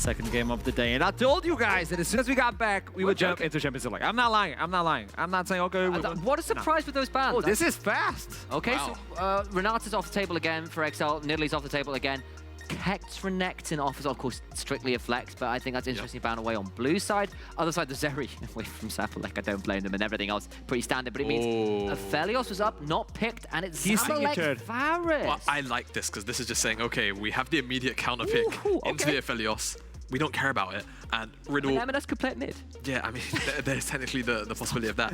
second game of the day. And I told you guys that as soon as we got back, we would jump into Champions League. I'm not lying. I'm not lying. I'm not saying, okay. What a surprise with those bans. Oh, this is fast. Okay, Wow. so Renata's off the table again for XL. Nidalee off the table again. Kex Renekton offers, of course, strictly a flex, but I think that's interesting. Ban away on blue side. Other side, the Zeri away from Zamalek. I don't blame them, and everything else pretty standard. But it means Aphelios was up, not picked, and it's Zamalek Varus. Well, I like this because this is just saying, okay, we have the immediate counter pick into the Aphelios. We don't care about it. And Riddle... M&S could play it mid. Yeah, I mean, there's technically the possibility of that.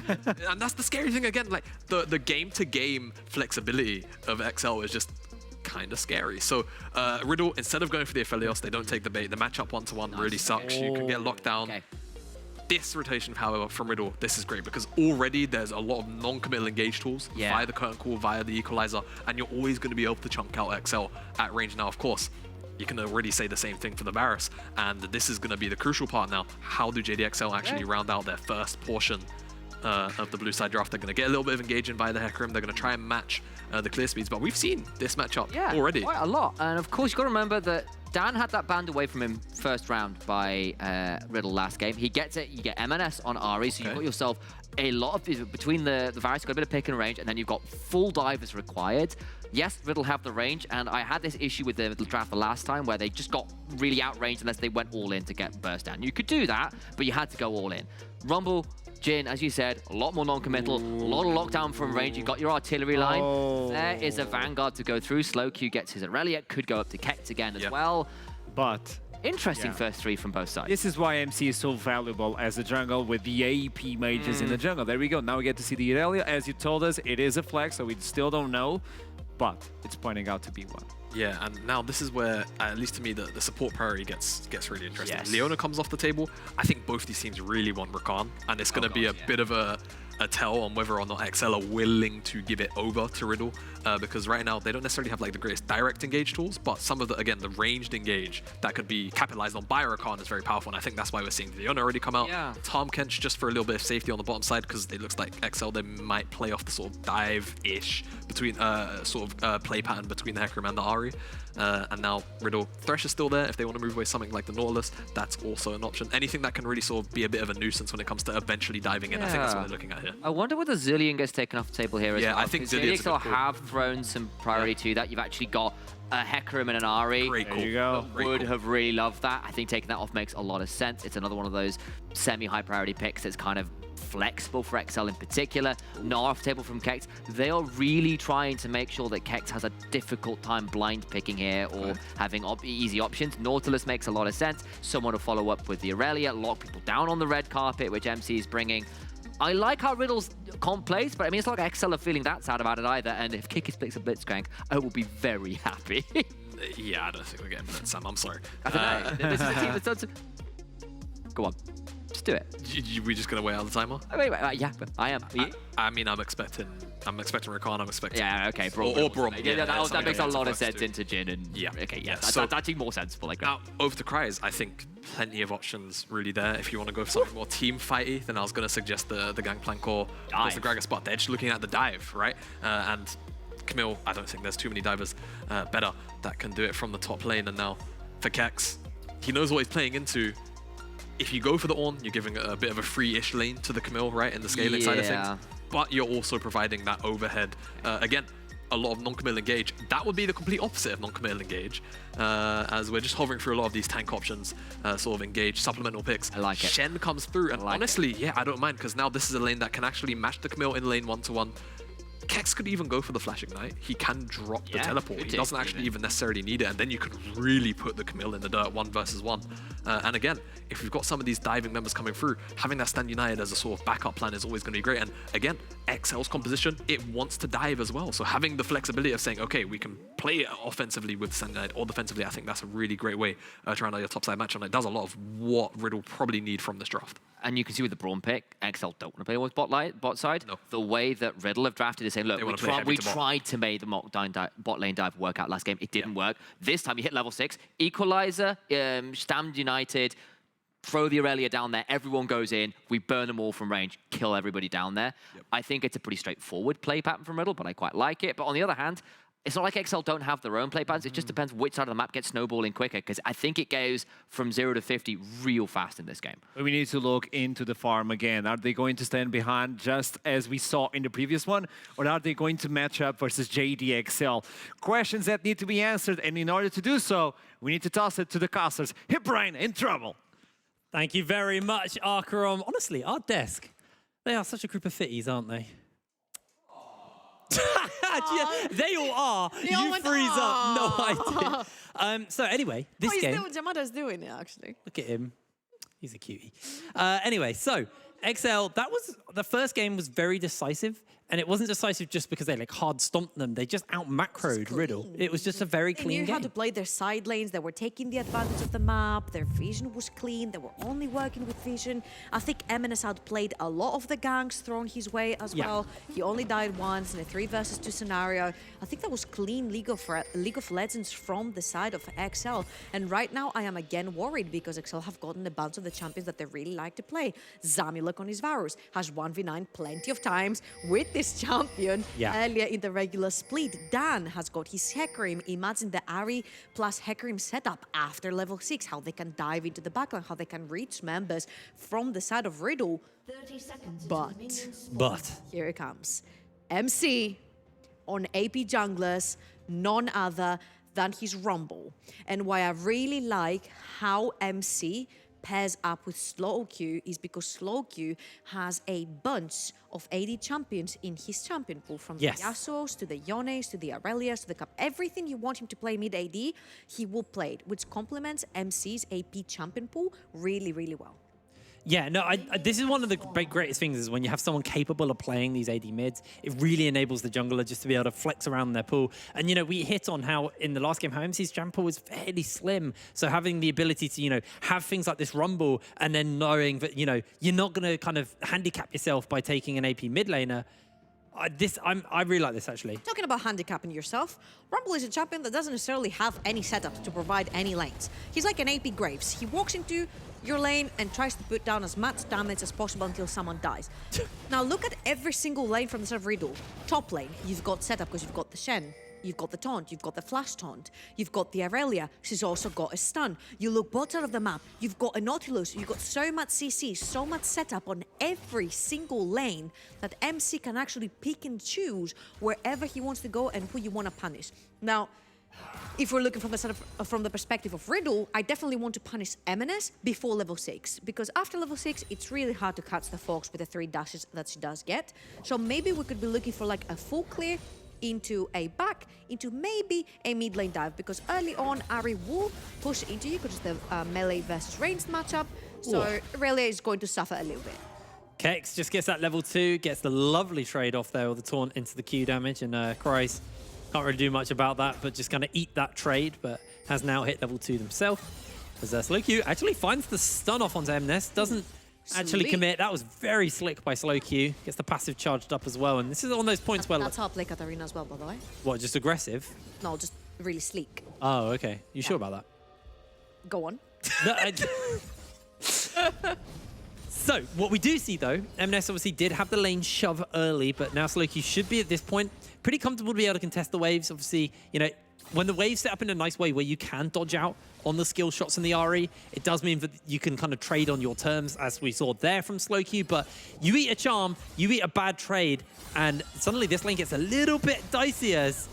And that's the scary thing again. Like, the game-to-game flexibility of XL is just kind of scary. So Riddle, instead of going for the Aphelios, they don't take the bait. The matchup one-to-one really sucks. You can get locked down. Okay. This rotation, however, from Riddle, this is great because already there's a lot of non-committal engage tools via the curtain call, via the equalizer, and you're always going to be able to chunk out XL at range. Now, of course, you can already say the same thing for the Varus, and this is going to be the crucial part now. How do JDXL actually round out their first portion of the blue side draft? They're going to get a little bit of engaging by the Hecarim. They're going to try and match the clear speeds, but we've seen this matchup already. Quite a lot. And of course, you've got to remember that Dan had that banned away from him first round by Riddle last game. He gets it. You get M&S on Ari, so you've got yourself a lot of... Between the Varus, you've got a bit of pick and range, and then you've got full divers required. Yes, Riddle have the range, and I had this issue with the draft the last time where they just got really outranged unless they went all in to get burst down. You could do that, but you had to go all in. Rumble, Jhin, as you said, a lot more non-committal, a lot of lockdown from range. You've got your artillery line. There is a Vanguard to go through. Slowq gets his Aurelia, could go up to Kex again as well. But interesting first three from both sides. this is why MC is so valuable as a jungle with the AP mages in the jungle. There we go. Now we get to see the Aurelia. As you told us, it is a flex, so we still don't know, but it's pointing out to be one. Yeah, and now this is where, at least to me, the support priority gets really interesting. Yes. Leona comes off the table. I think both these teams really want Rakan, and it's going to be a bit of a tell on whether or not XL are willing to give it over to Riddle, because right now they don't necessarily have like the greatest direct engage tools, but some of the, again, the ranged engage that could be capitalized on by Rakan is very powerful, and I think that's why we're seeing Leona already come out. Tom Kench just for a little bit of safety on the bottom side, because it looks like XL, they might play off the sort of dive-ish between play pattern between the Hecarim and the Ari. And now Riddle, Thresh is still there. If they want to move away something like the Nautilus, that's also an option. Anything that can really sort of be a bit of a nuisance when it comes to eventually diving in. I think that's what they're looking at here. I wonder whether Zilean gets taken off the table here as well. Yeah, I think JDXL have thrown some priority to that. You've actually got a Hecarim and an Ari. Great call. There you go. Would have really loved that. I think taking that off makes a lot of sense. It's another one of those semi-high priority picks that's kind of flexible for XL in particular. Not off table from Kex. They are really trying to make sure that Kex has a difficult time blind picking here or having easy options. Nautilus makes a lot of sense. Someone to follow up with the Aurelia, lock people down on the red carpet, which MC is bringing. I like how Riddle's comp plays, but I mean, it's not like XL are feeling that sad about it either. And if Kikis picks a Blitzcrank, I will be very happy. Yeah, I don't think we're getting Blitz, Sam. I'm sorry. I don't know. This is a team that's done some... Go on. Just do it. We just gonna wait out the timer? Wait, yeah, I am. I mean, I'm expecting Rakan. I'm expecting. Yeah, okay, Braum. Or Braum. Yeah, that makes a lot of sense into Jhin and. Yeah. Okay, yeah. So That's actually more sensible. Like now, over to Cries, I think plenty of options really there. If you want to go for something more team fighty, then I was gonna suggest the Gangplank or the Gragas, but they're just looking at the dive, right? And Camille, I don't think there's too many divers better that can do it from the top lane. And now for Kex, he knows what he's playing into. If you go for the Ornn, you're giving a bit of a free-ish lane to the Camille, right, in the scaling side of things. But you're also providing that overhead. Again, a lot of non-committal engage. That would be the complete opposite of non-committal engage, as we're just hovering through a lot of these tank options, sort of engage, supplemental picks. I like it. Shen comes through, and honestly, yeah, I don't mind, because now this is a lane that can actually match the Camille in lane one-to-one. Kex could even go for the Flash Ignite. He can drop the teleport. He doesn't actually even necessarily need it, and then you could really put the Camille in the dirt 1 versus 1. And again, if we've got some of these diving members coming through, having that Stand United as a sort of backup plan is always going to be great. And again, XL's composition, it wants to dive as well. So having the flexibility of saying, okay, we can play it offensively with Stand United or defensively, I think that's a really great way to round out your topside match. And it does a lot of what Riddle probably need from this draft. And you can see with the Braum pick, XL don't want to play with bot side. No. The way that Riddle have drafted is saying, look, we tried to make the bot lane dive work out last game. It didn't work. This time you hit level 6. Equalizer, Stand United, throw the Aurelia down there. Everyone goes in. We burn them all from range, kill everybody down there. I think it's a pretty straightforward play pattern from Riddle, but I quite like it. But on the other hand, it's not like XL don't have their own play patterns. It just depends which side of the map gets snowballing quicker, because I think it goes from 0 to 50 real fast in this game. We need to look into the farm again. Are they going to stand behind just as we saw in the previous one? Or are they going to match up versus JDXL? Questions that need to be answered, and in order to do so, we need to toss it to the casters. Hipbrain in trouble. Thank you very much, Arkarom. Honestly, our desk, they are such a group of fitties, aren't they? They all are. You freeze up. No, I did. So anyway, this game. Jamada's doing it, actually. Look at him. He's a cutie. Anyway, so XL, the first game was very decisive. And it wasn't decisive just because they like hard stomped them. They just out macroed Riddle. It was just a very clean game. They knew how to play their side lanes. They were taking the advantage of the map. Their vision was clean. They were only working with vision. I think MNS outplayed a lot of the ganks thrown his way as well. He only died once in a 3 versus 2 scenario. I think that was clean League of Legends from the side of XL. And right now I am again worried because XL have gotten a bunch of the champions that they really like to play. Zamulok on his Varus has 1v9 plenty of times with this champion earlier in the regular split. Dan has got his Hecarim. Imagine the Ahri plus Hecarim setup after level 6, how they can dive into the backline, how they can reach members from the side of Riddle. 30 seconds. But Here it comes. MC on AP junglers, none other than his Rumble. And why I really like how MC pairs up with SlowQ is because SlowQ has a bunch of AD champions in his champion pool, from the Yasuos to the Yones to the Aurelias to the Cup. Everything you want him to play mid AD, he will play it, which complements MC's AP champion pool really, really well. yeah, no, this is one of the greatest things is when you have someone capable of playing these AD mids, it really enables the jungler just to be able to flex around their pool. And, you know, we hit on how in the last game, how MC's jump pool was fairly slim. So having the ability to, you know, have things like this Rumble and then knowing that, you know, you're not going to kind of handicap yourself by taking an AP mid laner. I really like this, actually. Talking about handicapping yourself, Rumble is a champion that doesn't necessarily have any setup to provide any lanes. He's like an AP Graves. He walks into your lane and tries to put down as much damage as possible until someone dies. Now look at every single lane from the side of Riddle. Top lane, you've got setup because you've got the Shen. You've got the taunt, you've got the flash taunt, you've got the Aurelia, she's also got a stun. You look both side of the map, you've got a Nautilus, you've got so much CC, so much setup on every single lane that MC can actually pick and choose wherever he wants to go and who you want to punish. Now, if we're looking from the perspective of Riddle, I definitely want to punish MNS before level 6, because after level 6, it's really hard to catch the Fox with the 3 dashes that she does get. So maybe we could be looking for like a full clear into a back, into maybe a mid lane dive, because early on, Ahri will push into you because it's the melee versus ranged matchup. So Aurelia is going to suffer a little bit. Kex just gets that level 2, gets the lovely trade off there with the taunt into the Q damage, and Kreis can't really do much about that, but just kind of eat that trade, but has now hit level 2 themselves. As SlowQ actually finds the stun off onto MNS, doesn't actually commit. That was very slick by SlowQ. Gets the passive charged up as well, and this is on those points where... That's how I play Katarina as well, by the way. What, just aggressive? No, just really sleek. Oh, okay. You sure about that? Go on. No, So, what we do see, though, MNS obviously did have the lane shove early, but now SlowQ should be, at this point, pretty comfortable to be able to contest the waves. Obviously, you know, when the waves set up in a nice way where you can dodge out on the skill shots in the RE, it does mean that you can kind of trade on your terms, as we saw there from SlowQ, but you eat a charm, you eat a bad trade, and suddenly this lane gets a little bit dicey as...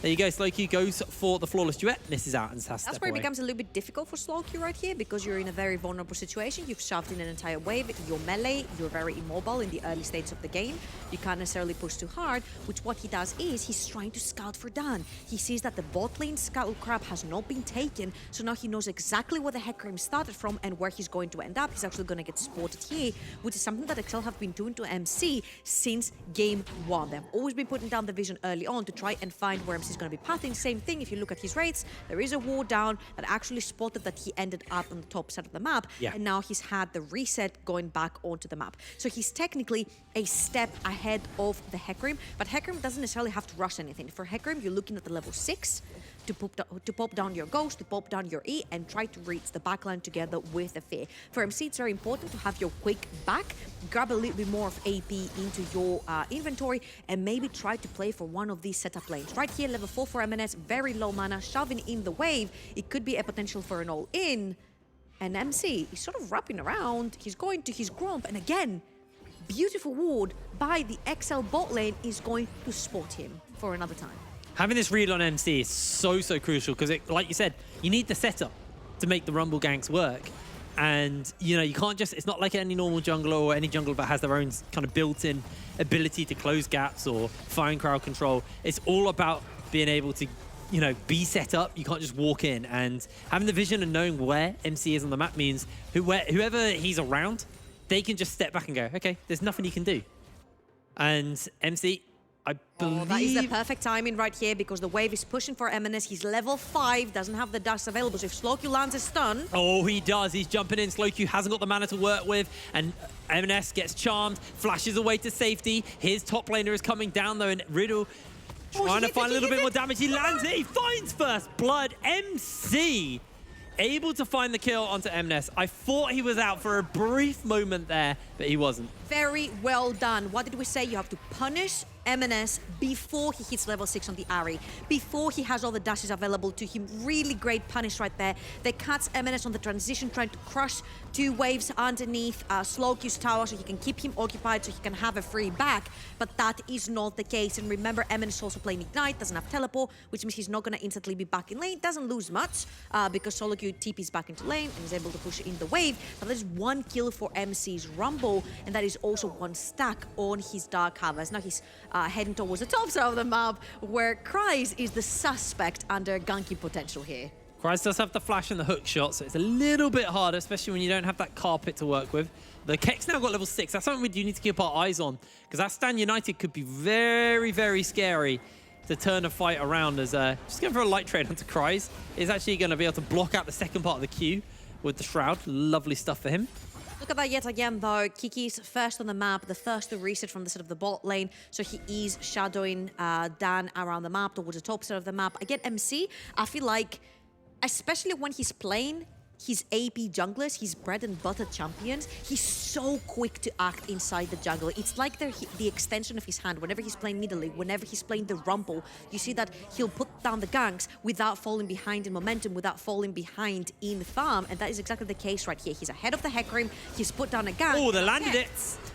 There you go, SlowQ goes for the flawless duet, misses out and has to step That's where away. it becomes a little bit difficult for SlowQ right here, because you're in a very vulnerable situation. You've shoved in an entire wave, you're melee, you're very immobile in the early stages of the game. You can't necessarily push too hard, which what he does is he's trying to scout for Dan. He sees that the bot lane scout crab has not been taken, so now he knows exactly where the Hecarim started from and where he's going to end up. He's actually going to get spotted here, which is something that XL have been doing to MC since game 1. They've always been putting down the vision early on to try and find where MC is going to be pathing. Same thing, if you look at his rates, there is a ward down that actually spotted that he ended up on the top side of the map, and now he's had the reset going back onto the map. So he's technically a step ahead of the Hecarim, but Hecarim doesn't necessarily have to rush anything. For Hecarim, you're looking at the level 6. to pop down your Ghost, to pop down your E, and try to reach the backline together with the Fear. For MC, it's very important to have your quick back, grab a little bit more of AP into your inventory, and maybe try to play for one of these setup lanes. Right here, level 4 for MNS, very low mana, shoving in the wave. It could be a potential for an all-in. And MC is sort of wrapping around. He's going to his Gromp, and again, beautiful ward by the XL bot lane is going to spot him for another time. Having this read on MC is so crucial because, like you said, you need the setup to make the Rumble ganks work. And, you know, you can't just, it's not like any normal jungler or any jungler that has their own kind of built-in ability to close gaps or find crowd control. It's all about being able to, you know, be set up. You can't just walk in. And having the vision and knowing where MC is on the map means whoever he's around, they can just step back and go, okay, there's nothing he can do. And MC, I believe... that is the perfect timing right here because the wave is pushing for MNS. He's level 5, doesn't have the dust available. So if Slowq lands a stun... Oh, he does. He's jumping in. Slowq hasn't got the mana to work with. And MNS gets charmed, flashes away to safety. His top laner is coming down, though, and Riddle trying to find a little bit more damage. He lands it. He finds first blood. MC able to find the kill onto MNS. I thought he was out for a brief moment there, but he wasn't. Very well done. What did we say? You have to punish MNS before he hits level 6 on the Ahri, before he has all the dashes available to him. Really great punish right there. They cuts MNS on the transition, trying to crush 2 waves underneath Slowq's tower so he can keep him occupied, so he can have a free back. But that is not the case. And remember, MNS also playing Ignite, doesn't have teleport, which means he's not going to instantly be back in lane. Doesn't lose much because Slowq TP's back into lane and is able to push in the wave. But there's 1 kill for MC's Rumble, and that is also 1 stack on his Dark Harvest. Now he's heading towards the top side of the map, where Kryze is the suspect under ganking potential here. Kryze does have the flash and the hook shot, so it's a little bit harder, especially when you don't have that carpet to work with. The Keck's now got level 6. That's something we do need to keep our eyes on, because that Stan United could be very scary to turn a fight around. As just going for a light trade onto Kryze is actually going to be able to block out the second part of the queue with the Shroud. Lovely stuff for him. Look at that yet again, though. Kiki's first on the map, the first to reset from the side of the bot lane. So he is shadowing Dan around the map towards the top side of the map. Again, MC, I feel like, especially when he's playing his AP junglers, his bread and butter champions, he's so quick to act inside the jungle. It's like they're the extension of his hand. Whenever he's playing middle lane, whenever he's playing the Rumble, you see that he'll put down the ganks without falling behind in momentum, without falling behind in farm, and that is exactly the case right here. He's ahead of the Hecarim, he's put down a gank. Oh, they landed it!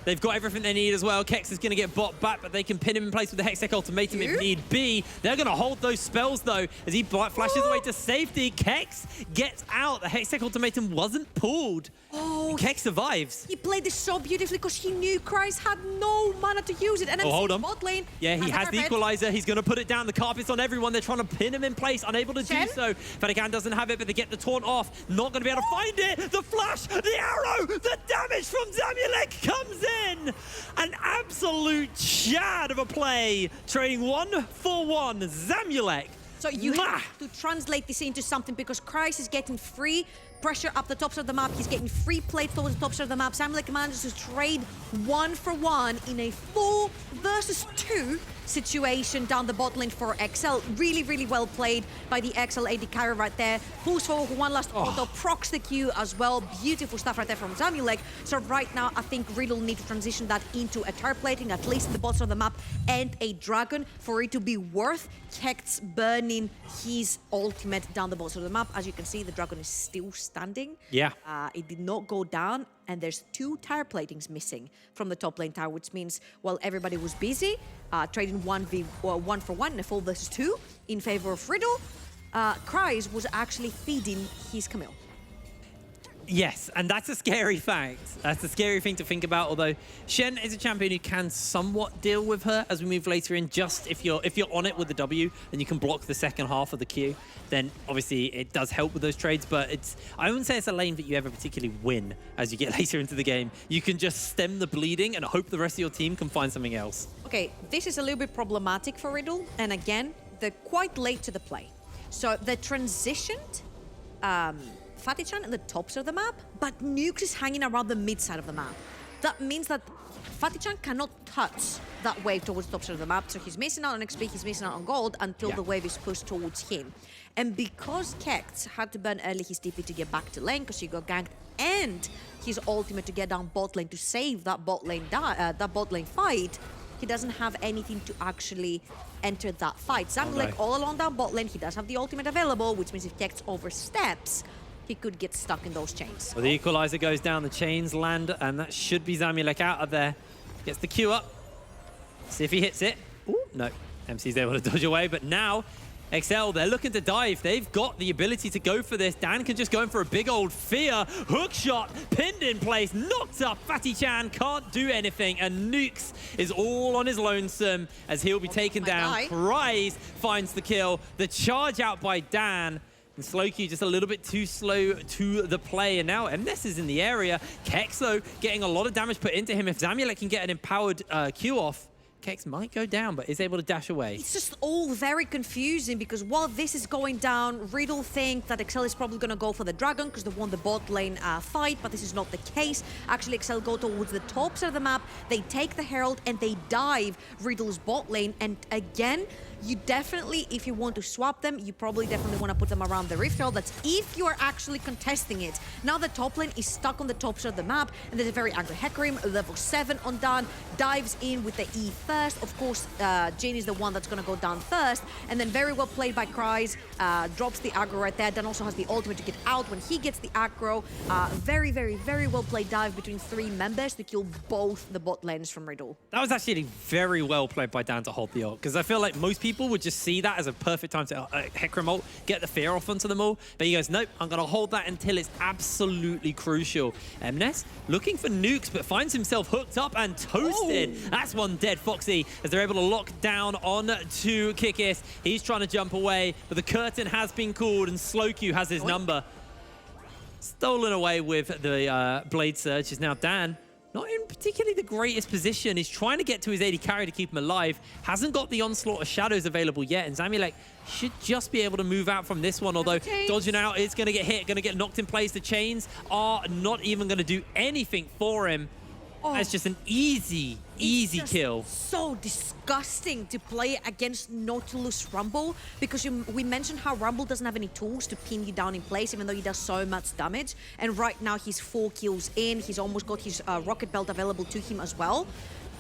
They've got everything they need as well. Kex is going to get bot back, but they can pin him in place with the Hextech Ultimatum if need be. They're going to hold those spells, though, as he flashes away to safety. Kex gets out. The Hextech Ultimatum wasn't pulled. Oh, Kex survives. He played this so beautifully because he knew Kryze had no mana to use it. And hold on. Bot lane yeah, he has the equalizer. He's going to put it down. The carpet's on everyone. They're trying to pin him in place, unable to do so. Fedigan doesn't have it, but they get the taunt off. Not going to be able to find it. The flash, the arrow, the damage from Zamulek comes in. An absolute chad of a play. Trading 1-for-1. Zamulek. So you have to translate this into something because Kryze is getting free pressure up the tops of the map. He's getting free play towards the tops of the map. Zamulek manages to trade 1-for-1 in a 4 versus 2 situation down the bot lane for XL. Really well played by the XL AD carry right there. Pulls forward for one last auto, procs the Q as well. Beautiful stuff right there from Zamulek. So right now, I think Riddle need to transition that into a tar plating, at least in the bottom of the map, and a dragon for it to be worth Kex burning his ultimate down the bottom of the map. As you can see, the dragon is still standing. Yeah. It did not go down, and there's 2 tire platings missing from the top lane tower, which means while everybody was busy trading 1-for-1 in a 4 versus 2 in favor of Riddle, Kryze was actually feeding his Camille. Yes, and that's a scary fact. That's a scary thing to think about, although Shen is a champion who can somewhat deal with her as we move later in. Just if you're on it with the W, then you can block the second half of the Q, then obviously it does help with those trades, but I wouldn't say it's a lane that you ever particularly win as you get later into the game. You can just stem the bleeding and hope the rest of your team can find something else. Okay, this is a little bit problematic for Riddle, and again, they're quite late to the play. So they transitioned Fatty-chan at the tops of the map, but Nukes is hanging around the mid side of the map. That means that Fatih cannot touch that wave towards the top side of the map, so he's missing out on XP, he's missing out on gold until the wave is pushed towards him. And because Kekt had to burn early his TP to get back to lane because he got ganked, and his ultimate to get down bot lane to save that bot lane fight, he doesn't have anything to actually enter that fight. Zamilek all along down bot lane, he does have the ultimate available, which means if Kekt oversteps, he could get stuck in those chains. Well, the equalizer goes down, the chains land, and that should be Zamilek out of there. Gets the Q up. See if he hits it. Ooh, no. MC's able to dodge away, but now XL, they're looking to dive. They've got the ability to go for this. Dan can just go in for a big old fear. Hook shot, pinned in place, knocked up. Fatih can't do anything, and Nukes is all on his lonesome as he'll be taken down. Prize finds the kill. The charge out by Dan. And Slowkey just a little bit too slow to the play. And now MNES is in the area. Kex, though, getting a lot of damage put into him. If Zamulek can get an empowered Q off, Kex might go down, but is able to dash away. It's just all very confusing because while this is going down, Riddle think that XL is probably going to go for the Dragon because they won the bot lane fight, but this is not the case. Actually, XL go towards the top side of the map, they take the Herald and they dive Riddle's bot lane. And again, you definitely, if you want to swap them, you probably definitely want to put them around the Rift Herald. That's if you are actually contesting it. Now the top lane is stuck on the top side of the map, and there's a very angry Hecarim, level 7 on Dan, dives in with the E first. Of course, Jane is the one that's going to go down first, and then very well played by Kryze, drops the aggro right there. Dan also has the ultimate to get out when he gets the aggro. Very, very, very well played dive between 3 members to kill both the bot lanes from Riddle. That was actually very well played by Dan to hold the ult, because I feel like most people would just see that as a perfect time to Hecarim ult, get the fear off onto them all. But he goes, nope, I'm going to hold that until it's absolutely crucial. MNES looking for nukes, but finds himself hooked up and toasted. Oh. That's one dead Foxy as they're able to lock down on to Kikis. He's trying to jump away, but the curtain has been called and Slowq has his number. Stolen away with the Blade Surge is now Dan. Not in particularly the greatest position. He's trying to get to his AD carry to keep him alive. Hasn't got the Onslaught of Shadows available yet. And Zamulek should just be able to move out from this one. Although dodging out is going to get hit, going to get knocked in place. The chains are not even going to do anything for him. Oh, that's just an easy kill. So disgusting to play against Nautilus Rumble because we mentioned how Rumble doesn't have any tools to pin you down in place, even though he does so much damage. And right now he's 4 kills in. He's almost got his rocket belt available to him as well.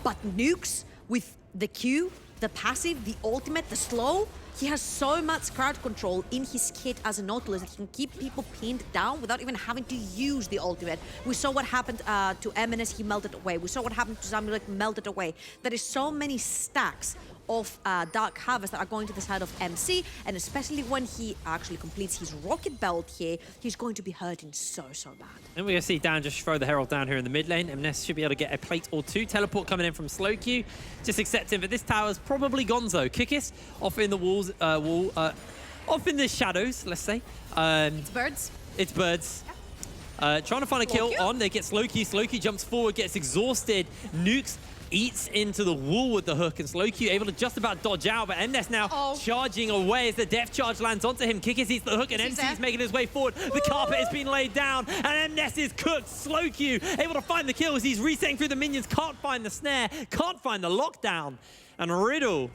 But Nukes with the Q, the passive, the ultimate, the slow, he has so much crowd control in his kit as a Nautilus that he can keep people pinned down without even having to use the ultimate. We saw what happened to MNES, he melted away. We saw what happened to Zamulek, melted away. There is so many stacks of Dark Harvest that are going to the side of MC, and especially when he actually completes his rocket belt here, he's going to be hurting so bad. And we're going to see Dan just throw the Herald down here in the mid lane. MNES should be able to get a plate or 2. Teleport coming in from Slowq. Just accepting, but this tower's probably gonzo. Kikis off in the walls, off in the shadows, let's say. It's birds. It's birds. Trying to find a kill on. They get Slowq. Slowq jumps forward, gets exhausted. Nukes eats into the wall with the hook, and Slowq able to just about dodge out, but MNES now charging away as the death charge lands onto him. Kikis eats the hook, and MC is making his way forward. The carpet has been laid down, and MNES is cooked. Slowq able to find the kills. He's resetting through the minions, can't find the snare, can't find the lockdown, and Riddle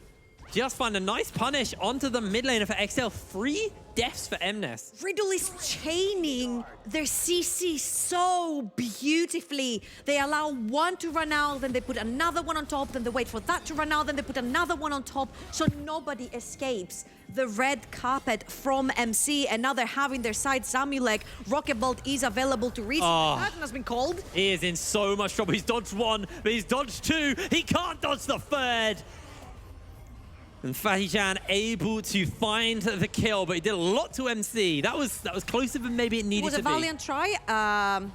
just find a nice punish onto the mid laner for XL. 3 deaths for MNES. Riddle is chaining their CC so beautifully. They allow one to run out, then they put another one on top, then they wait for that to run out, then they put another one on top, so nobody escapes the red carpet from MC, and now they're having their side. Zamulek, Rocket Bolt is available to reach. Curtain has been called. He is in so much trouble. He's dodged 1, but he's dodged 2. He can't dodge the 3rd. And Fatih able to find the kill, but he did a lot to MC. That was closer than maybe it needed to be. It was a valiant try.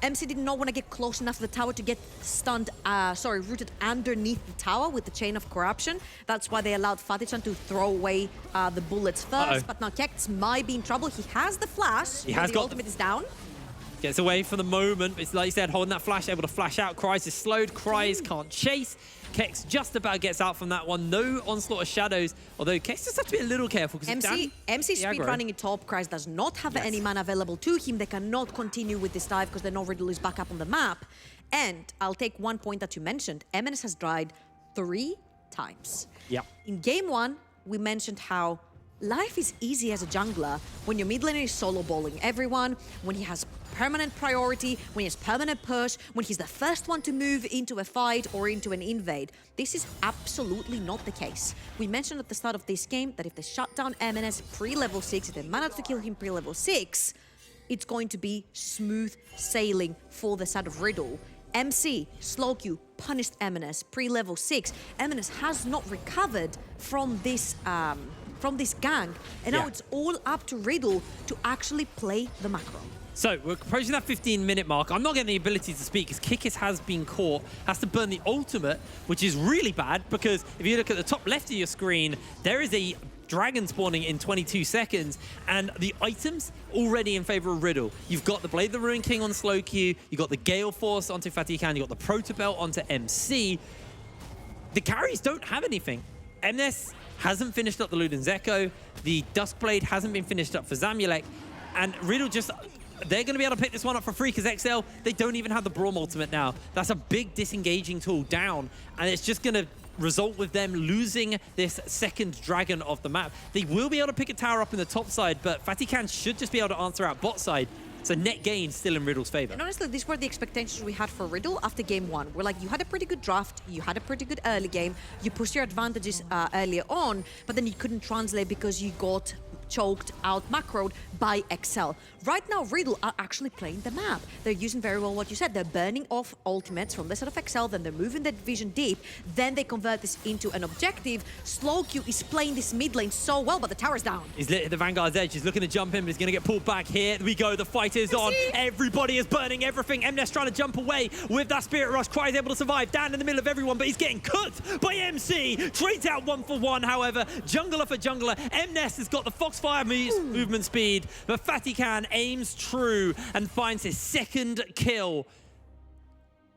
MC did not want to get close enough to the tower to get stunned, rooted underneath the tower with the Chain of Corruption. That's why they allowed Fatih to throw away the bullets first. But now Kekt might be in trouble. He has the flash. The ultimate is down. Gets away for the moment. It's like you said, holding that flash, able to flash out. Cryze is slowed. Cryze can't chase. Kex just about gets out from that one. No onslaught of shadows. Although Kex just have to be a little careful because MC speed running in top. Cryze does not have any mana available to him. They cannot continue with this dive because they know Riddle is back up on the map. And I'll take one point that you mentioned. MNS has died 3 times. Yeah. In game 1, we mentioned how life is easy as a jungler when your mid laner is solo bowling everyone, when he has permanent priority, when he has permanent push, when he's the first one to move into a fight or into an invade. This is absolutely not the case. We mentioned at the start of this game that if they shut down MNS pre-level 6, if they manage to kill him pre-level 6, it's going to be smooth sailing for the side of Riddle. MC, slow queue, punished MNS pre-level 6. MNS has not recovered from this gang, and now it's all up to Riddle to actually play the macro. So we're approaching that 15-minute mark. I'm not getting the ability to speak because Kikis has been caught, has to burn the ultimate, which is really bad because if you look at the top left of your screen, there is a dragon spawning in 22 seconds, and the items already in favor of Riddle. You've got the Blade of the Ruined King on slow queue, you've got the Gale Force onto Fatikan, you've got the Proto Belt onto MC. The carries don't have anything. MNS hasn't finished up the Luden's Echo, the Duskblade hasn't been finished up for Zamulek, and Riddle just... They're going to be able to pick this one up for free because XL, they don't even have the Braum ultimate now. That's a big disengaging tool down, and it's just going to result with them losing this second dragon of the map. They will be able to pick a tower up in the top side, but Fatikan should just be able to answer out bot side. So net gain still in Riddle's favor. And honestly, these were the expectations we had for Riddle after game 1. We're like, you had a pretty good draft, you had a pretty good early game, you pushed your advantages earlier on, but then you couldn't translate because you got choked out macroed by XL. Right now, Riddle are actually playing the map. They're using very well what you said. They're burning off ultimates from the side of XL, then they're moving their division deep, then they convert this into an objective. Slowq is playing this mid lane so well, but the tower's down. He's lit at the Vanguard's edge. He's looking to jump in, but he's going to get pulled back. Here we go. The fight is on. Everybody is burning everything. MNS trying to jump away with that Spirit Rush. Cryze able to survive. Dan in the middle of everyone, but he's getting cooked by MC. Trades out 1 for 1, however. Jungler for jungler. MNS has got the Foxfire movement speed, but Fatikan aims true and finds his second kill.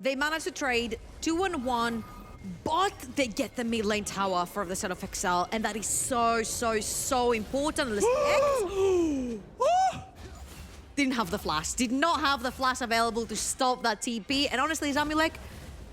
They managed to trade 2-1, but they get the mid lane tower for the side of XL, and that is so important. Didn't have the flash, did not have the flash available to stop that TP, and honestly, Zamulek,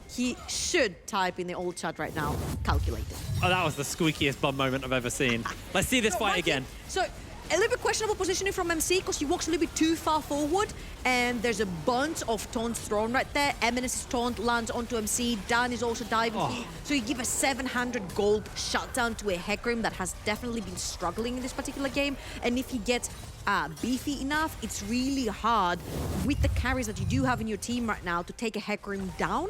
he should type in the old chat right now, calculated. Oh, that was the squeakiest bum moment I've ever seen. Let's see this fight again. So, a little bit questionable positioning from MC because he walks a little bit too far forward, and there's a bunch of taunts thrown right there. MNS's taunt lands onto MC. Dan is also diving. So you give a 700 gold shutdown to a Hecarim that has definitely been struggling in this particular game. And if he gets beefy enough, it's really hard with the carries that you do have in your team right now to take a Hecarim down.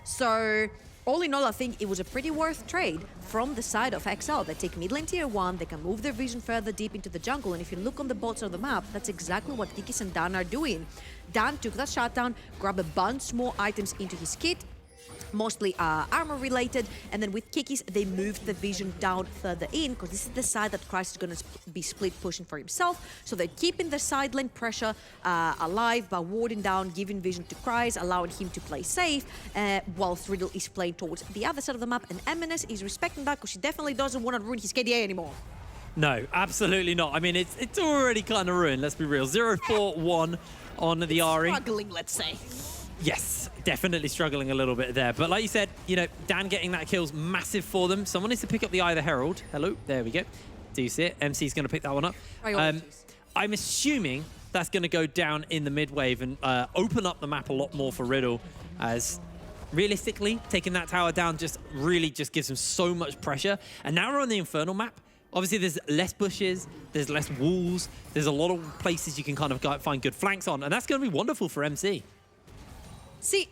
So all in all, I think it was a pretty worth trade from the side of XL. They take mid lane tier 1, they can move their vision further deep into the jungle, and if you look on the bot side of the map, that's exactly what Kikis and Dan are doing. Dan took that shutdown, grabbed a bunch more items into his kit, mostly armor related, and then with Kikis, they moved the vision down further in, because this is the side that Cryze is going to be split pushing for himself. So they're keeping the side lane pressure alive by warding down, giving vision to Cryze, allowing him to play safe, whilst Riddle is playing towards the other side of the map, and MNS is respecting that because he definitely doesn't want to ruin his KDA anymore. No, absolutely not. I mean, it's already kind of ruined, let's be real. 0-4-1 on the Ahri. Struggling, let's say. Yes, definitely struggling a little bit there. But like you said, you know, Dan getting that kill's massive for them. Someone needs to pick up the Eye of the Herald. Hello, there we go. Do you see it? MC's going to pick that one up. I'm assuming that's going to go down in the mid wave and open up the map a lot more for Riddle, as realistically, taking that tower down just really just gives him so much pressure. And now we're on the Infernal map. Obviously, there's less bushes, there's less walls, there's a lot of places you can kind of find good flanks on, and that's going to be wonderful for MC. See,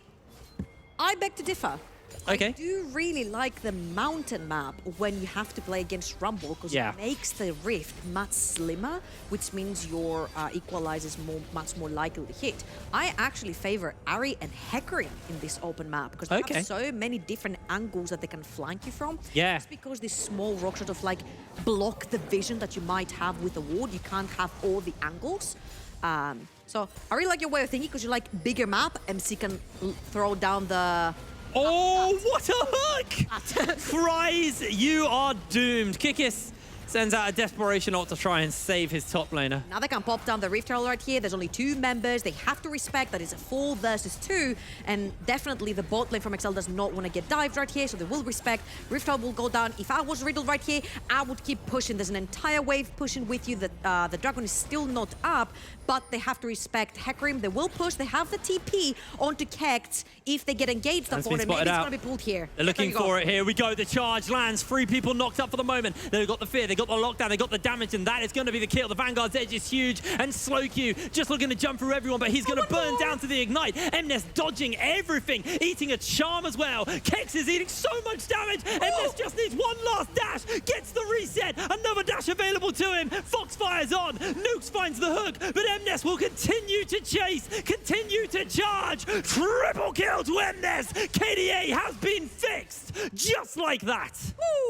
I beg to differ. Okay. I do really like the mountain map when you have to play against Rumble, because it makes the rift much slimmer, which means your equalizer is much more likely to hit. I actually favor Ahri and Hecarim in this open map, because they have so many different angles that they can flank you from. Yeah. Just because these small rocks sort of like block the vision that you might have with a ward, you can't have all the angles. So I really like your way of thinking because you like bigger map. MC can throw down the... Oh, what a hook! Fries, you are doomed. Kikis sends out a desperation ult to try and save his top laner. Now they can pop down the Rift Herald right here. There's only 2 members. They have to respect that it's a 4 versus 2. And definitely the bot lane from XL does not want to get dived right here, so they will respect. Rift Herald will go down. If I was Riddle right here, I would keep pushing. There's an entire wave pushing with you. The Dragon is still not up, but they have to respect Hecarim. They will push. They have the TP onto Kekt. If they get engaged upon it, maybe it's going to be pulled here. They're looking for it. Here we go. The charge lands. 3 people knocked up for the moment. They've got the fear. They got the lockdown. They got the damage, and that is going to be the kill. The Vanguard's edge is huge, and Slowq just looking to jump through everyone, but he's going to burn down to the ignite. MNES dodging everything, eating a charm as well. Kex is eating so much damage. MNES just needs one last dash, gets the reset. Another dash available to him. Foxfire's on. Nukes finds the hook, but MNES will continue to chase, continue to charge. Triple kill to MNES. KDA has been fixed, just like that.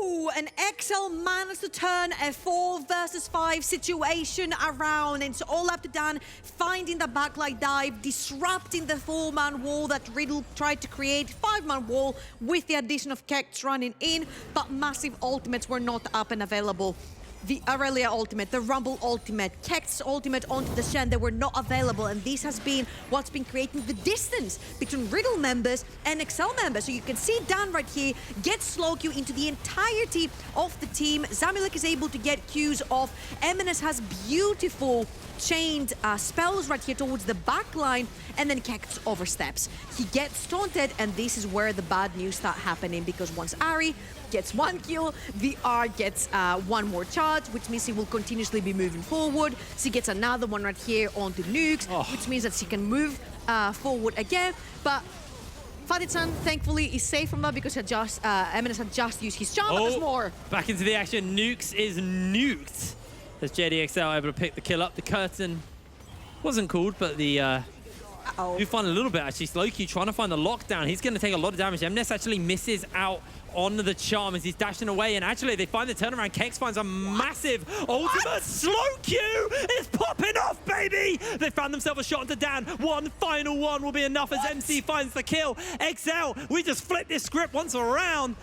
Ooh, and XL managed to turn a 4 versus 5 situation around. And it's all up to Dan finding the backlight dive, disrupting the 4-man wall that Riddle tried to create. 5-man wall with the addition of Kekt running in, but massive ultimates were not up and available. The Aurelia ultimate, the Rumble ultimate, Kekt's ultimate onto the Shen, they were not available, and this has been what's been creating the distance between Riddle members and XL members. So you can see Dan right here get Slowq into the entirety of the team. Zamilek is able to get Qs off. MNES has beautiful chained spells right here towards the back line, and then Kekt oversteps. He gets taunted, and this is where the bad news start happening, because once Ahri gets 1 kill, VR gets 1 more charge, which means he will continuously be moving forward. She gets another one right here onto Nukes, which means that she can move forward again. But Faditsan, thankfully, is safe from that because MNES had just used his charm, but there's more. Back into the action. Nukes is nuked. As JDXL able to pick the kill up. The curtain wasn't called, but the... You find a little bit, actually. Slowq trying to find the lockdown. He's going to take a lot of damage. MNES actually misses out on the charm as he's dashing away, and actually they find the turnaround. Kex finds a massive ultimate. Slowq is popping off, baby! They found themselves a shot into Dan. One final one will be enough as MC finds the kill. XL, we just flipped this script once around.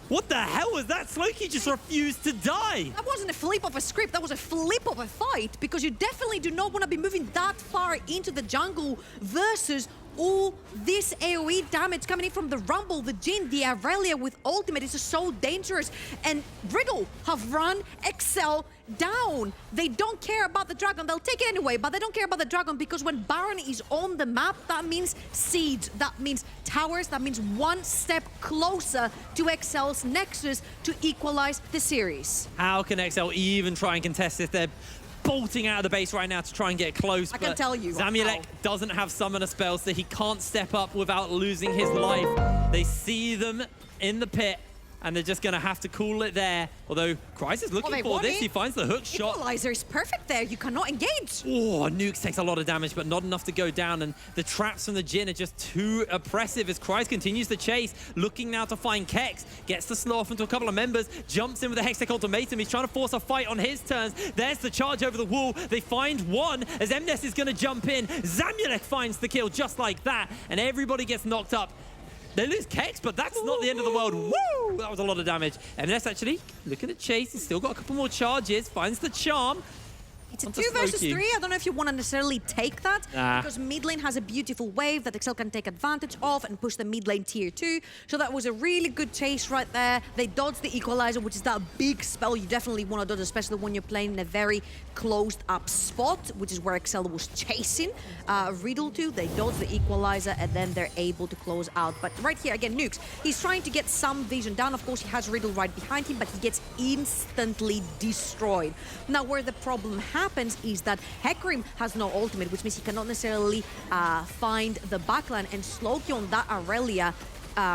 What the hell was that? Slowq just refused to die. That wasn't a flip of a script, that was a flip of a fight, because you definitely do not want to be moving that far into the jungle versus all this AoE damage coming in from the Rumble, the Jhin, the Aurelia with ultimate. It's just so dangerous. And Riddle have run XL down. They don't care about the Dragon. They'll take it anyway, but they don't care about the Dragon because when Baron is on the map, that means seeds, that means towers, that means one step closer to XL's Nexus to equalize the series. How can XL even try and contest this? They're bolting out of the base right now to try and get close. I can tell you. Zamilek doesn't have summoner spells, so he can't step up without losing his life. They see them in the pit, and they're just going to have to call it there. Although Kreis is looking for this. He finds the hook shot. Equalizer is perfect there. You cannot engage. Oh, Nukes takes a lot of damage, but not enough to go down. And the traps from the Jhin are just too oppressive as Kreis continues to chase. Looking now to find Kex. Gets the slow off into a couple of members. Jumps in with the Hextech ultimatum. He's trying to force a fight on his turns. There's the charge over the wall. They find one as MNES is going to jump in. Zamulek finds the kill just like that. And everybody gets knocked up. They lose Kex, but that's not the end of the world. Woo! That was a lot of damage. MNES actually looking at Chase. He's still got a couple more charges. Finds the charm. It's a 2 versus 3. I don't know if you want to necessarily take that because mid lane has a beautiful wave that XL can take advantage of and push the mid lane tier 2. So that was a really good chase right there. They dodged the equalizer, which is that big spell you definitely want to dodge, especially when you're playing in a very closed up spot, which is where XL was chasing Riddle to. They dodged the equalizer and then they're able to close out. But right here, again, Nukes, he's trying to get some vision down. Of course, he has Riddle right behind him, but he gets instantly destroyed. Now, where the problem happens is that Hecarim has no ultimate, which means he cannot necessarily find the backline, and Slowq on that Aurelia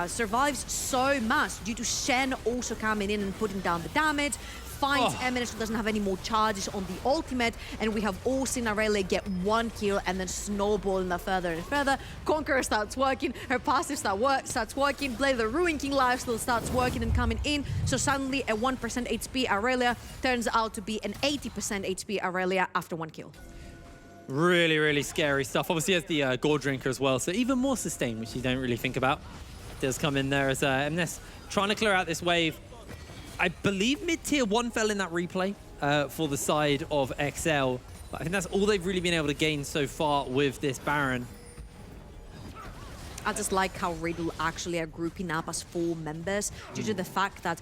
survives so much due to Shen also coming in and putting down the damage. Finds MNES, who doesn't have any more charges on the ultimate, and we have all seen Aurelia get 1 kill and then snowballing that further and further. Conqueror starts working, her passive starts working, Blade the Ruin King lifesteal starts working and coming in, so suddenly a 1% HP Aurelia turns out to be an 80% HP Aurelia after 1 kill. Really, really scary stuff. Obviously, has the Gore Drinker as well, so even more sustain, which you don't really think about. Does come in there as MNES trying to clear out this wave. I believe mid-tier 1 fell in that replay for the side of XL. But I think that's all they've really been able to gain so far with this Baron. I just like how Riddle actually are grouping up as 4 members due to the fact that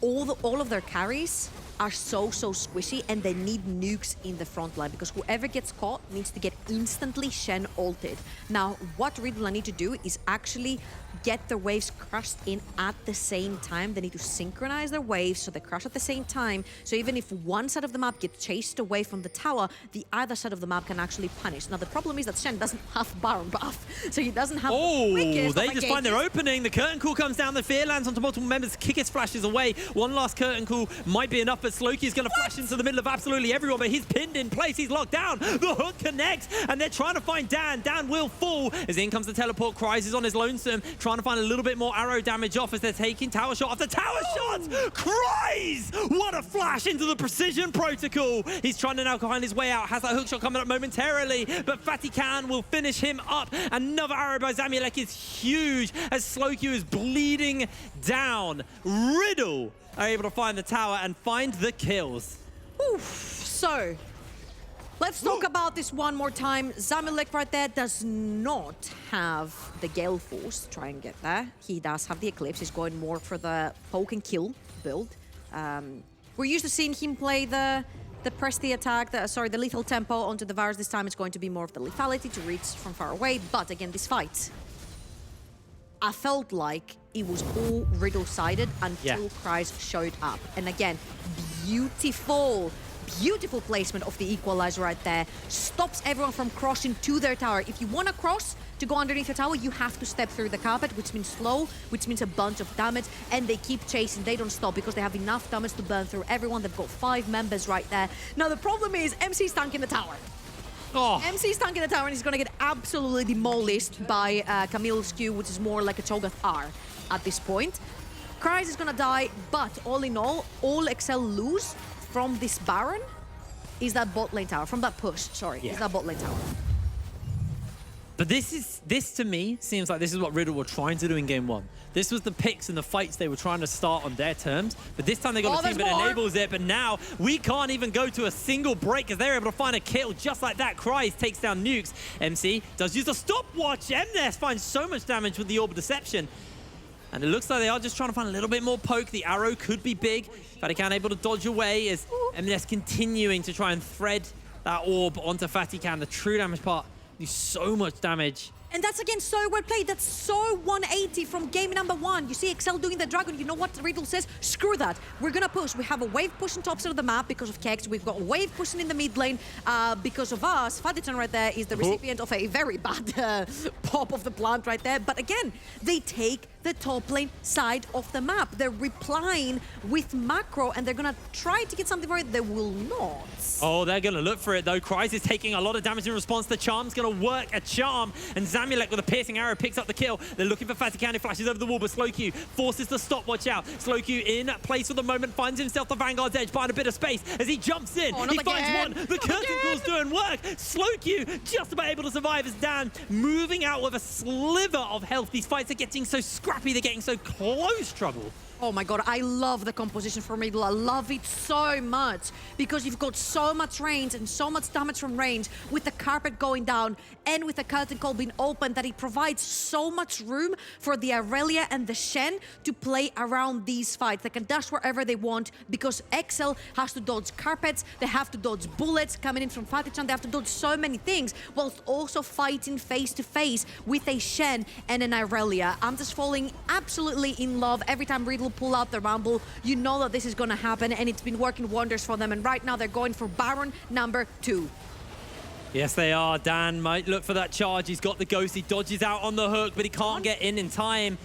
all of their carries are so squishy and they need nukes in the front line because whoever gets caught needs to get instantly Shen ulted. Now, what Riddle need to do is actually get their waves crushed in at the same time. They need to synchronize their waves so they crush at the same time. So even if one side of the map gets chased away from the tower, the other side of the map can actually punish. Now, the problem is that Shen doesn't have Baron buff, so he doesn't have the quickest they of just find their opening. The curtain call comes down. The fear lands onto multiple members. Kikis flashes away. One last curtain call might be enough, but Slowkey is going to flash into the middle of absolutely everyone, but he's pinned in place. He's locked down. The hook connects, and they're trying to find Dan. Dan will fall as in comes the teleport. Cries is on his lonesome, trying to find a little bit more arrow damage off as they're taking tower shot after tower shots. Cries! What a flash into the precision protocol. He's trying to now find his way out. Has that hook shot coming up momentarily, but Fatty Khan will finish him up. Another arrow by Zamulek is huge as Slowkey is bleeding down. Riddle are able to find the tower and find the kills. Oof. So, let's talk about this one more time. Zamulek right there does not have the Gale Force. Try and get there. He does have the Eclipse. He's going more for the poke and kill build. We're used to seeing him play the press the attack, the lethal tempo onto the Varus. This time it's going to be more of the lethality to reach from far away. But again, this fight, I felt like it was all Riddle-sided until Cries showed up. And again, beautiful placement of the equalizer right there. Stops everyone from crossing to their tower. If you want to cross to go underneath the tower, you have to step through the carpet, which means slow, which means a bunch of damage. And they keep chasing. They don't stop because they have enough damage to burn through everyone. They've got 5 members right there. Now, the problem is MC's tanking the tower. MC's tanking the tower and he's going to get absolutely demolished by Camille's Q, which is more like a Cho'Gath R at this point. Cries is going to die, but all in all XL lose from this Baron is that bot lane tower. From that push, sorry, is that bot lane tower. But this to me seems like this is what Riddle were trying to do in game 1. This was the picks and the fights they were trying to start on their terms. But this time they got a team that enables it. But now we can't even go to a single break as they're able to find a kill just like that. Cries takes down Nukes. MC does use a stopwatch. MNES finds so much damage with the Orb of Deception. And it looks like they are just trying to find a little bit more poke. The arrow could be big. Fatikan able to dodge away as MNES continuing to try and thread that orb onto Fatikan. The true damage part do so much damage. And that's, again, so well played. That's so 180 from game number 1. You see XL doing the Dragon. You know what Riddle says? Screw that. We're going to push. We have a wave pushing top side of the map because of Kex. We've got a wave pushing in the mid lane because of us. Faditon right there is the recipient of a very bad pop of the plant right there. But again, they take the top lane side of the map. They're replying with macro and they're going to try to get something for it. They will not. Oh, they're going to look for it, though. Cries is taking a lot of damage in response. The Charm's going to work a charm. And Zamulek with a piercing arrow picks up the kill. They're looking for Fatikan, who flashes over the wall, but Slowq forces the stopwatch out. Slowq in place for the moment, finds himself the Vanguard's edge, buying a bit of space as he jumps in. He finds one. The curtain call's doing work. Slowq just about able to survive as Dan moving out with a sliver of health. These fights are getting so scrappy. They're getting so close trouble. Oh my god, I love the composition from Riddle. I love it so much because you've got so much range and so much damage from range with the carpet going down and with the curtain call being open that it provides so much room for the Aurelia and the Shen to play around these fights. They can dash wherever they want because XL has to dodge carpets, they have to dodge bullets coming in from Fatichan, they have to dodge so many things whilst also fighting face to face with a Shen and an Aurelia. I'm just falling absolutely in love every time Riddle pull out the Rumble. You know that this is going to happen and it's been working wonders for them, and right now they're going for Baron number 2. Yes, they are. Dan might look for that charge. He's got the Ghost. He dodges out on the hook, but he can't get in time.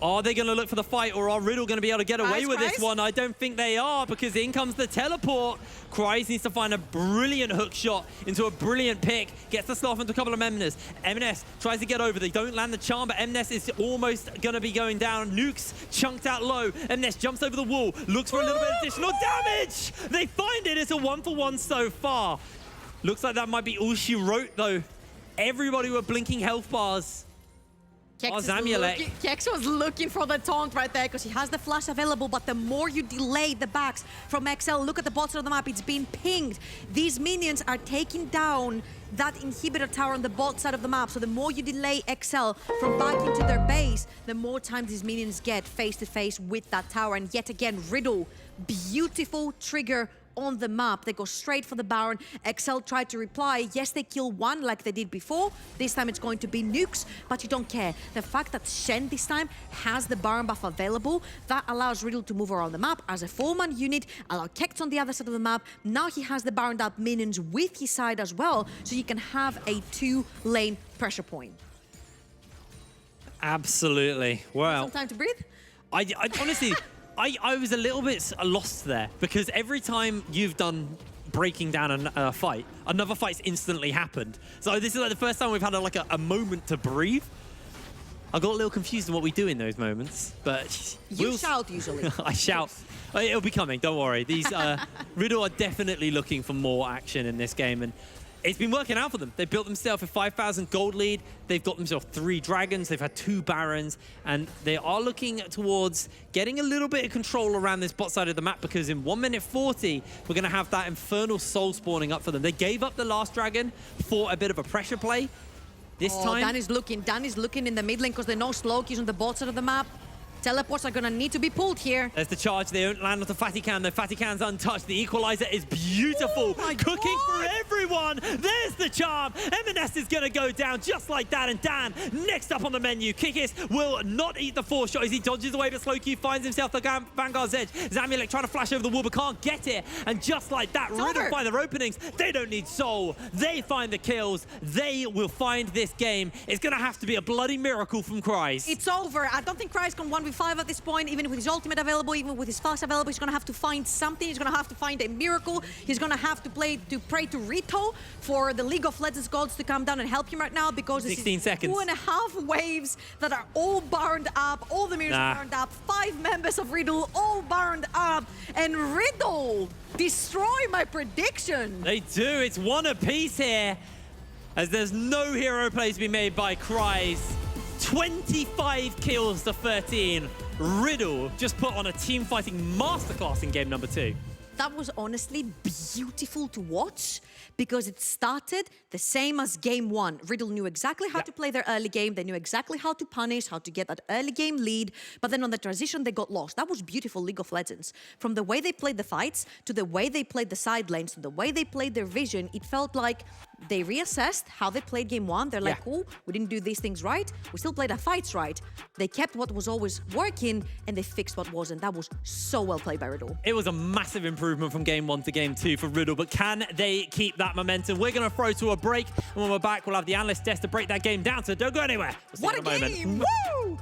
Are they going to look for the fight, or are Riddle going to be able to get away with this one? I don't think they are, because in comes the teleport. Cries needs to find a brilliant hook shot into a brilliant pick. Gets the stuff into a couple of MNES. MNES tries to get over. They don't land the charm, but MNES is almost going to be going down. Nukes chunked out low. MNES jumps over the wall, looks for a little bit of additional damage. They find it. It's a 1-for-1 so far. Looks like that might be all she wrote, though. Everybody were blinking health bars. Kex was looking for the taunt right there because he has the flash available, but the more you delay the backs from XL, look at the bottom of the map, it's being pinged. These minions are taking down that inhibitor tower on the bot side of the map, so the more you delay XL from back into their base, the more time these minions get face to face with that tower. And yet again, Riddle, beautiful trigger on the map. They go straight for the Baron. XL tried to reply. Yes, they kill one like they did before. This time it's going to be nukes, but you don't care. The fact that Shen this time has the Baron buff available, that allows Riddle to move around the map as a 4-man unit, allow Kex on the other side of the map. Now he has the Baron up minions with his side as well, so you can have a 2-lane pressure point. Absolutely. Wow. Some time to breathe? I honestly... I was a little bit lost there because every time you've done breaking down a fight, another fight's instantly happened. So this is like the first time we've had a moment to breathe. I got a little confused on what we do in those moments, but... You shout usually. I shout. It'll be coming, don't worry. These Riddle are definitely looking for more action in this game, and it's been working out for them. They built themselves a 5,000 gold lead. They've got themselves 3 dragons. They've had 2 barons. And they are looking towards getting a little bit of control around this bot side of the map because in 1 minute 40, we're going to have that infernal soul spawning up for them. They gave up the last dragon for a bit of a pressure play. This time... Dan is looking in the mid lane because they know Slowkey's on the bot side of the map. Teleports are going to need to be pulled here. There's the charge. They don't land on the Fatican. The Fatican's untouched. The equalizer is beautiful. Cooking for everyone. There's the charm. M&S is going to go down just like that. And Dan, next up on the menu. Kikis will not eat the 4-shot as he dodges away, but Slowkey finds himself the Vanguard's edge. Zamulek trying to flash over the wall, but can't get it. And just like that, Riddle by their openings. They don't need soul. They find the kills. They will find this game. It's going to have to be a bloody miracle from Kryze. It's over. I don't think Kryze can 1v5 at this point, even with his ultimate available, even with his flash available. He's going to have to find something. He's going to have to find a miracle. He's going to have to pray to Rito for the League of Legends gods to come down and help him right now because 16 seconds. 2.5 waves that are all burned up. All the mirrors are burned up. 5 members of Riddle all burned up. And Riddle destroy my prediction. They do. It's 1 apiece here as there's no hero play to be made by Kryze. 25 kills to 13. Riddle just put on a team fighting masterclass in game number 2. That was honestly beautiful to watch because it started the same as game 1. Riddle knew exactly how to play their early game. They knew exactly how to punish, how to get that early game lead. But then on the transition, they got lost. That was beautiful League of Legends. From the way they played the fights, to the way they played the side lanes, to the way they played their vision, it felt like they reassessed how they played game 1. They're like, cool, we didn't do these things right. We still played our fights right. They kept what was always working and they fixed what wasn't. That was so well played by Riddle. It was a massive improvement from game 1 to game 2 for Riddle, but can they keep that momentum? We're going to throw to a break, and when we're back, we'll have the analyst desk to break that game down, so don't go anywhere. What a game! Woo!